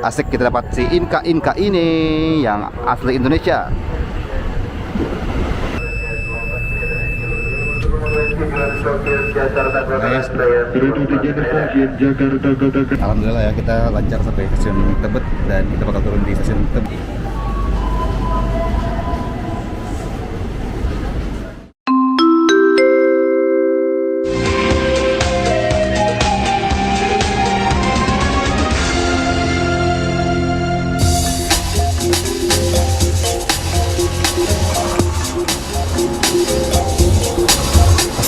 asik kita dapat si Inka ini yang asli Indonesia. Alhamdulillah ya, kita lancar sampai stasiun Tebet dan kita bakal turun di stasiun Tebet.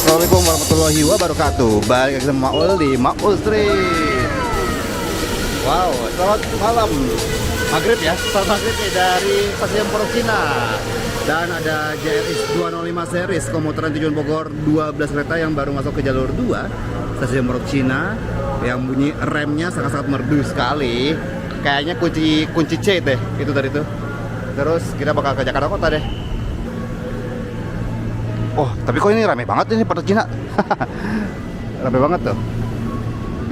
Assalamualaikum warahmatullahi wabarakatuh. Balik lagi sama Maul di Maul Street. Wow, selamat malam maghrib ya. Selamat maghrib nih dari stasiun Pondok Cina. Dan ada JRX 205 series komuteran tujuan Bogor, 12 kereta yang baru masuk ke jalur 2 stasiun Pondok Cina, yang bunyi remnya sangat-sangat merdu sekali. Kayaknya kunci C deh itu tadi tuh. Terus kita bakal ke Jakarta Kota deh. Oh, tapi kok ini rame banget ini Pondok Cina. Rame banget tuh.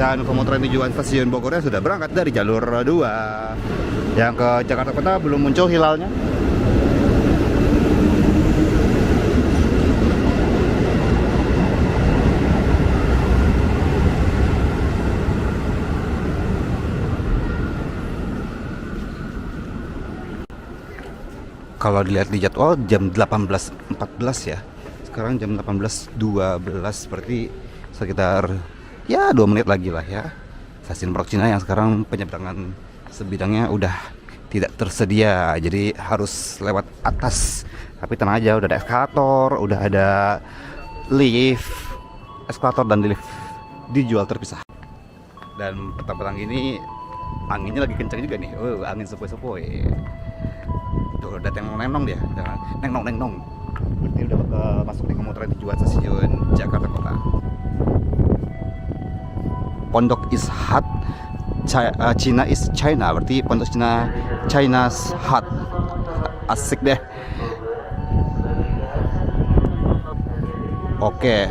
Dan komuter tujuan stasiun Bogornya sudah berangkat dari jalur 2. Yang ke Jakarta Kota belum muncul hilalnya. Kalau dilihat di jadwal jam 18.14 ya. Sekarang jam 18.12, berarti sekitar ya 2 menit lagi lah ya. Stasiun Pondok Cina yang sekarang penyeberangan sebidangnya udah tidak tersedia, jadi harus lewat atas. Tapi tenang aja, udah ada eskalator, udah ada lift. Eskalator dan lift dijual terpisah. Dan petang-petang ini anginnya lagi kencang juga nih. Angin sepoi-sepoi. Tuh udah nenong dia, nenong. Berarti udah bakal masuk di komuter tujuan stasiun Jakarta Kota. Pondok is hot, China is China. Berarti Pondok Cina, China's hot. Asik deh. Oke.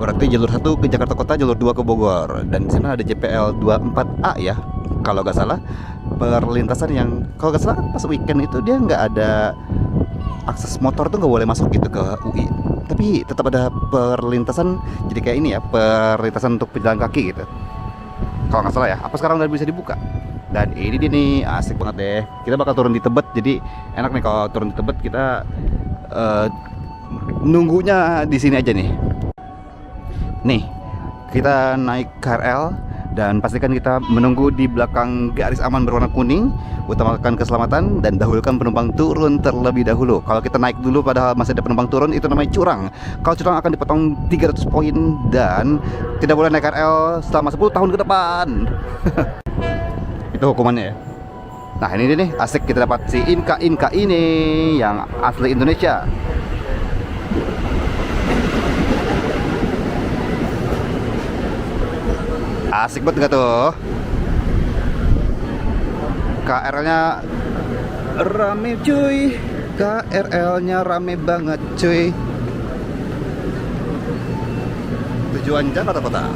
Berarti jalur 1 ke Jakarta Kota, jalur 2 ke Bogor. Dan di sana ada JPL 24A ya, kalau nggak salah. Perlintasan yang kalau nggak salah pas weekend itu dia nggak ada akses motor tuh, nggak boleh masuk gitu ke UI. Tapi tetap ada perlintasan, jadi kayak ini ya, perlintasan untuk pejalan kaki gitu. Kalau nggak salah ya, apa sekarang udah bisa dibuka. Dan ini dia nih, asik banget deh. Kita bakal turun di Tebet, jadi enak nih kalau turun di Tebet kita nunggunya di sini aja nih. Nih, kita naik KRL. Dan pastikan kita menunggu di belakang garis aman berwarna kuning. Utamakan keselamatan dan dahulukan penumpang turun terlebih dahulu. Kalau kita naik dulu padahal masih ada penumpang turun, itu namanya curang. Kalau curang akan dipotong 300 poin dan tidak boleh naik KRL selama 10 tahun ke depan. Itu hukumannya ya. Nah ini nih, asik kita dapat si Inka ini yang asli Indonesia. Asik banget gak tuh? KRL-nya rame cuy. KRL-nya rame banget cuy. Tujuan Jakarta Kota.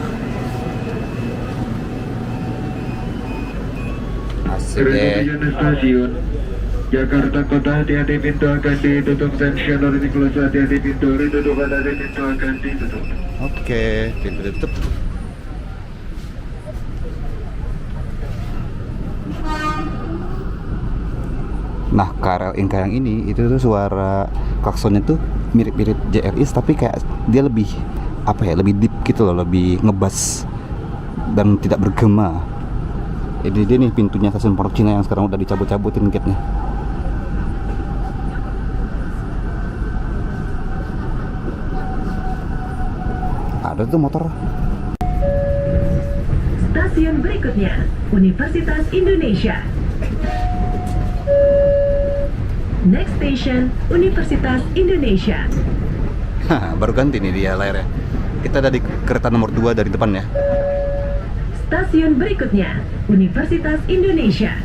Asik deh. Stasiun Jakarta Kota, hati-hati pintu akan ditutup. Tensioner ini close, hati-hati pintu ditutup, hati-hati pintu akan ditutup. Oke, pintu ditutup. Nah, KRL Inka yang ini itu tuh suara klaksonnya tuh mirip-mirip JRX, tapi kayak dia lebih apa ya, lebih deep gitu loh, lebih ngebas dan tidak bergema. Ini dia nih pintunya stasiun Pondok Cina yang sekarang udah dicabut-cabutin gate-nya. Ada tuh motor. Stasiun berikutnya, Universitas Indonesia. Next station, Universitas Indonesia. Baru ganti nih dia layarnya. Kita ada di kereta nomor 2 dari depan ya. Stasiun berikutnya, Universitas Indonesia.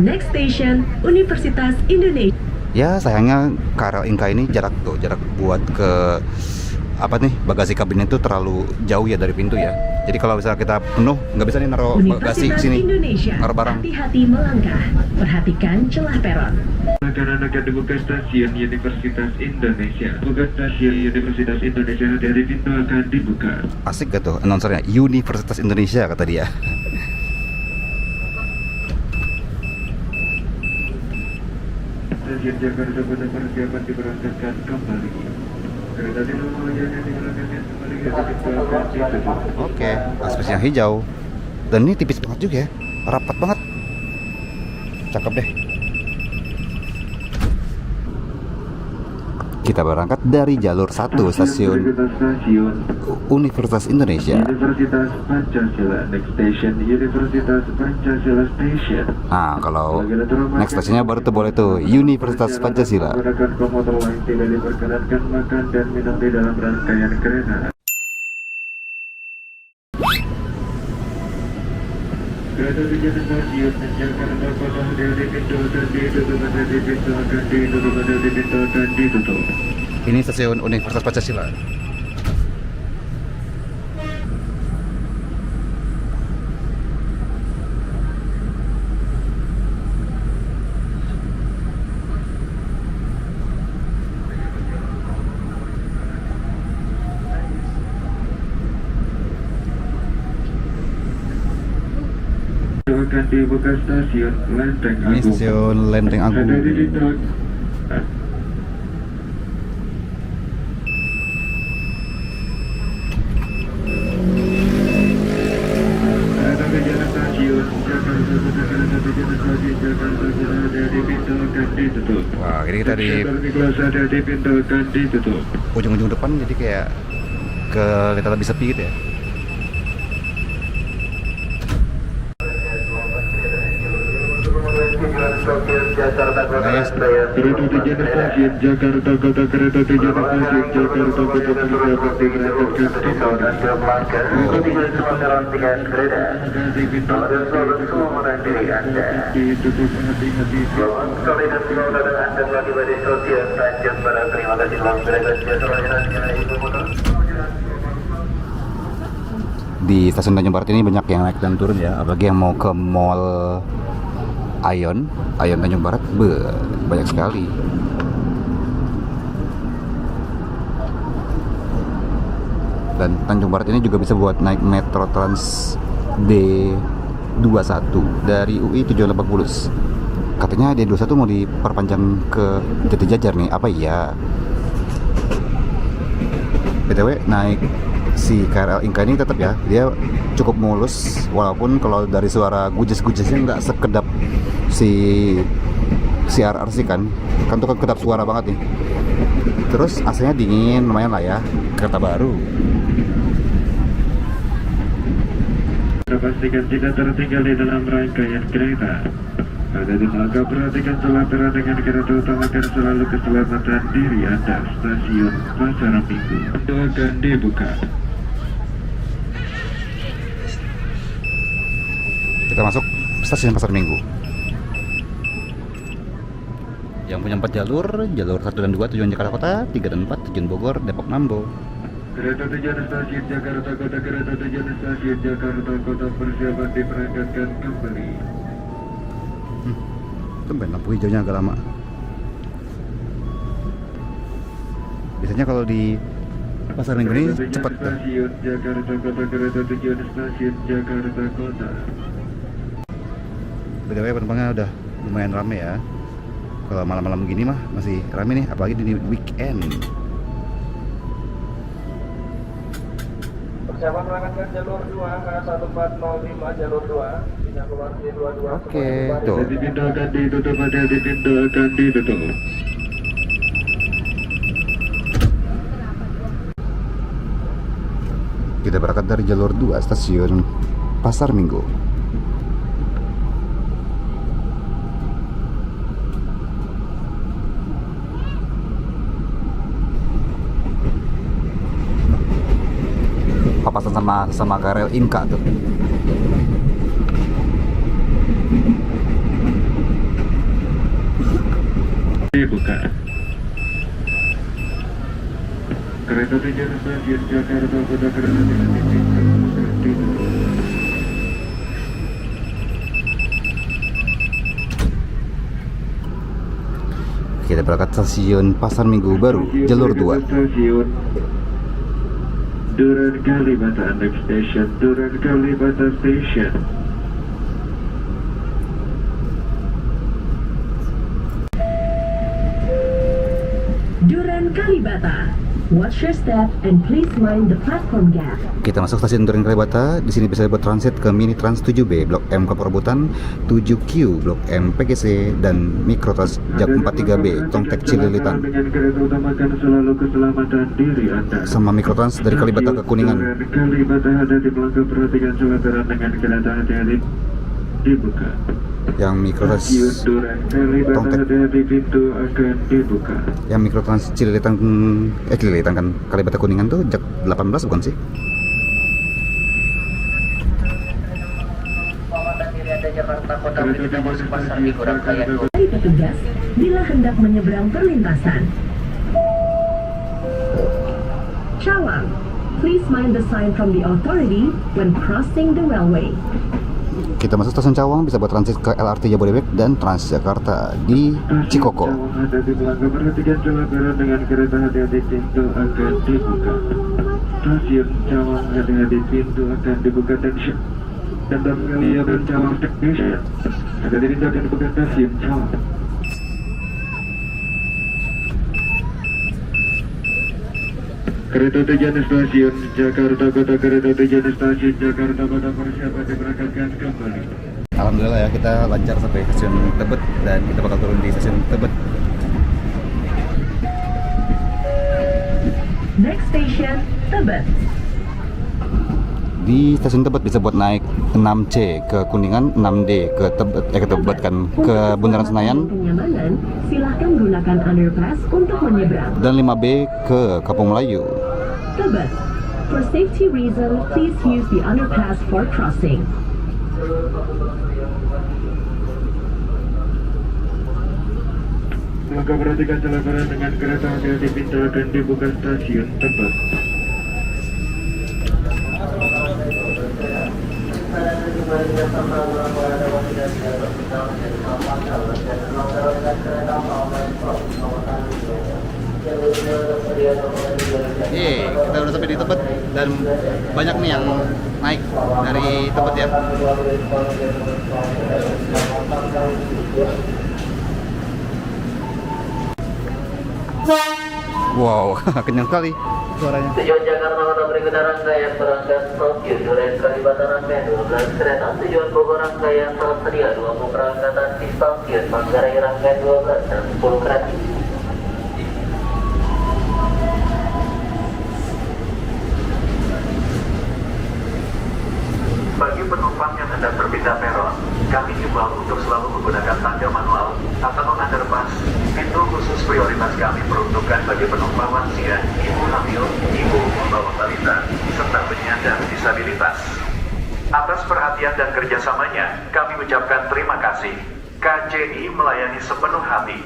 Next station, Universitas Indonesia. Ya sayangnya KRL Inka ini jarak buat ke apa nih, bagasi kabin itu terlalu jauh ya dari pintu ya. Jadi kalau misalnya kita penuh, nggak bisa nih naruh bagasi Universitas sini, Indonesia. naruh barang. Hati-hati melangkah. Perhatikan celah peron. Akan dibuka stasiun Universitas Indonesia. Buka stasiun Universitas Indonesia, hati-hati pintu akan dibuka. Asik gak tuh announcernya? Universitas Indonesia kata dia. Stasiun Jakarta pada persiapan diberangkatkan kembali. Kereta di rumah yang diberangkatkan kembali ke pintu akan ditutup. Oke, aspek yang hijau. Dan ini tipis banget juga ya, rapat banget. Cakep deh. Kita berangkat dari jalur 1 stasiun Universitas Indonesia. Universitas Pancasila. Next station Universitas Pancasila Station. Nah, kalau next stasiunnya baru tuh boleh tuh Universitas Pancasila. Menggunakan komuter lain tidak diperkenankan makan dan minum di dalam rangkaian kereta. Kereta tujuan stasiun Jakarta Kota, hati-hati pintu akan ditutup, hati-hati pintu akan ditutup, hati-hati pintu akan ditutup. Ini stasiun Universitas Pancasila. Akan dibuka stasiun Lenteng Ini Agung. stasiun Lenteng Agung. Hati-hati pintu. Kereta tujuan stasiun Jakarta Kota, kereta tujuan stasiun Jakarta Kota, hati-hati pintu akan ditutup. Wah, ini kita di Kelas hati-hati pintu akan ditutup. ujung-ujung depan, jadi kayak kita lebih sepi gitu ya. Nice. Kereta tujuan stasiun Jakarta Kota, kereta tujuan stasiun Jakarta Kota persiapan diberangkatkan kembali. Hati-hati pintu ditutup, hati-hati. Di stasiun Tanjung Barat ini banyak yang naik dan turun ya, apalagi yang mau ke mall Ion Tanjung Barat, banyak sekali. Dan Tanjung Barat ini juga bisa buat naik Metro Trans D21 dari UI tujuan Lebak Bulus. Katanya D21 mau diperpanjang ke Jati Jajar nih, apa iya? BTW naik si KRL Inka ini tetap ya, dia cukup mulus, walaupun kalau dari suara gujes-gujesnya nggak sekedap si RRC kan tuh kedap suara banget nih. Terus AC-nya dingin, lumayan lah ya, kereta baru. Pastikan tidak tertinggal di dalam rangkaian kereta. Ada di maka perhatikan celah peron dengan kereta, utamakan selalu keselamatan diri Anda. Stasiun Pasar Minggu itu akan dibuka. Kita masuk stasiun Pasar Minggu. Yang punya 4 jalur 1 dan 2 tujuan Jakarta Kota, 3 dan 4 tujuan Bogor, Depok, Nambo. Kereta tujuan stasiun Jakarta Kota, kereta tujuan stasiun Jakarta Kota persiapan diberangkatkan kembali. Tumben lampu hijaunya agak lama. Biasanya kalau di Pasar Minggu ini cepat tuh. Stasiun Jakarta Kota, kereta tujuan stasiun Jakarta Kota. BTW penumpangnya udah lumayan rame ya. Kalau malam-malam gini mah masih rame nih, apalagi di weekend. Persiapan berangkatkan jalur 2 K1405 jalur 2 pindah keluar di 22. Oke, tuh. Hati pintu akan ditutup, hati pintu akan ditutup. Kita berangkat dari jalur 2 stasiun Pasar Minggu. Papasan sama KRL Inka tuh. Dibuka. Kereta tujuan stasiun Jakarta Kota, kereta tujuan stasiun kita berangkat stasiun Pasar Minggu Baru, jalur 2. Stasiun Duren Kalibata, next station Duren Kalibata Station. Duren Kalibata. Watch your step and please mind the platform gap. Kita masuk stasiun Duren Kalibata. Di sini bisa buat transit ke Mini Trans 7B, Blok M Keperebutan, 7Q, Blok M PGC, dan Mikrotrans Jak 43B, Tongtek Cililitan. Dengan kereta utamakan selalu keselamatan diri Anda. Sama Mikrotrans dari Kalibata ke Kuningan. Duren Kalibata, hati-hati melangkah, perhatikan selataran dengan kereta, hati-hati dibuka. Yang Mikrotrans Stasiun Duren Kalibata, Tongtek. hati-hati pintu akan dibuka. Yang Mikrotrans Cililitan, Cililitan kan, Kalibata Kuningan tuh Jak 18 bukan sih? Dari petugas bila hendak menyeberang perlintasan. Cawang, please mind the sign from the authority when crossing the railway. Kita masuk stasiun Cawang, bisa buat transit ke LRT Jabodebek dan Transjakarta di Cikoko. Cawang, hati-hati melangkah, perhatikan selataran dengan kereta, hati-hati pintu akan dibuka. Stasiun Cawang, hati-hati pintu akan dibuka dan kalian Cawang Station. Hati-hati pintu akan dibuka stasiun Cawang. Kereta tujuan stasiun Jakarta Kota, kereta tujuan stasiun Jakarta Kota, persiapan diberangkatkan kembali. Alhamdulillah ya, kita lancar sampai stasiun Tebet dan kita bakal turun di stasiun Tebet. Next station, Tebet. Di stasiun Tebet bisa buat naik 6C ke Kuningan, 6D ke Tebet, ke Tebet kan, ke Bundaran Senayan, Kenyamanan, silahkan gunakan underpass untuk menyeberang. dan 5B ke Kampung Melayu. Tebet. For safety reason, please use the underpass for crossing. Maka perhatikan selataran dengan kereta, hati-hati pintu akan dibuka stasiun Tebet. Kita udah sampai di Tebet dan banyak nih yang naik dari Tebet ya. Wow, kenyang sekali suaranya. Tujuan Jakarta Kota berikutnya rangkaian berangkat stasiun Duren Kalibata rangkaian 12 kereta. Tujuan Bogor rangkaian tersedia 20 keberangkatan di stasiun Manggarai rangkaian 12 dan 10 kereta. Bagi penumpang yang hendak berpindah peron, kami himbau untuk selalu menggunakan tangga manual atau underpass. Pintu khusus prioritas kami peruntukkan bagi penumpang lansia, ibu hamil, ibu membawa balita, serta penyandang disabilitas. Atas perhatian dan kerjasamanya, kami ucapkan terima kasih. KCI melayani sepenuh hati.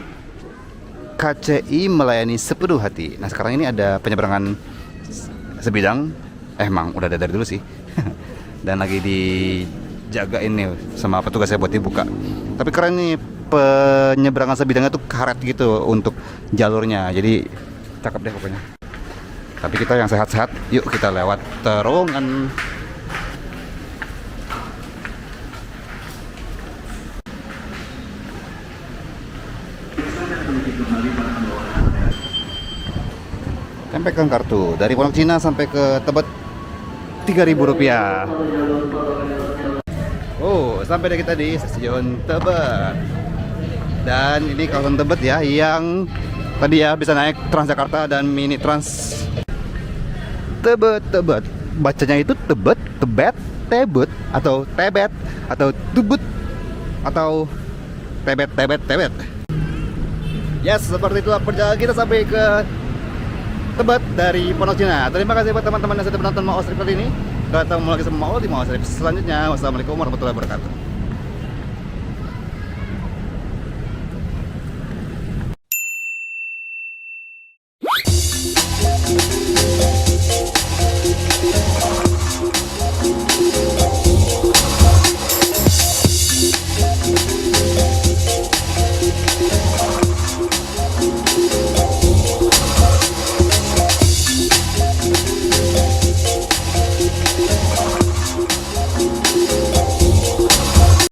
KCI melayani sepenuh hati. Nah sekarang ini ada penyeberangan sebidang. Emang udah ada dari dulu sih. Dan lagi dijagain nih sama petugasnya buat dibuka. Tapi keren nih, penyeberangan sebidangnya tuh karet gitu untuk jalurnya. Jadi cakep deh pokoknya. Tapi kita yang sehat-sehat, yuk kita lewat terowongan. Tempelkan kartu dari Pondok Cina sampai ke Tebet, Rp3.000. Oh, sampai deh kita di stasiun Tebet. Dan ini kawasan Tebet ya, yang tadi ya bisa naik Transjakarta dan Mini Trans. Tebet. Bacanya itu Tebet, Tebet, Tebet, atau Tebet, atau Tebet, atau Tebet. Yes, seperti itulah perjalanan kita sampai ke Tebet dari Pondok Cina. Terima kasih buat teman-teman yang sudah menonton Mau Strip kali ini. Ketemu lagi sama Mau di Mau Strip selanjutnya. Wassalamualaikum warahmatullahi wabarakatuh.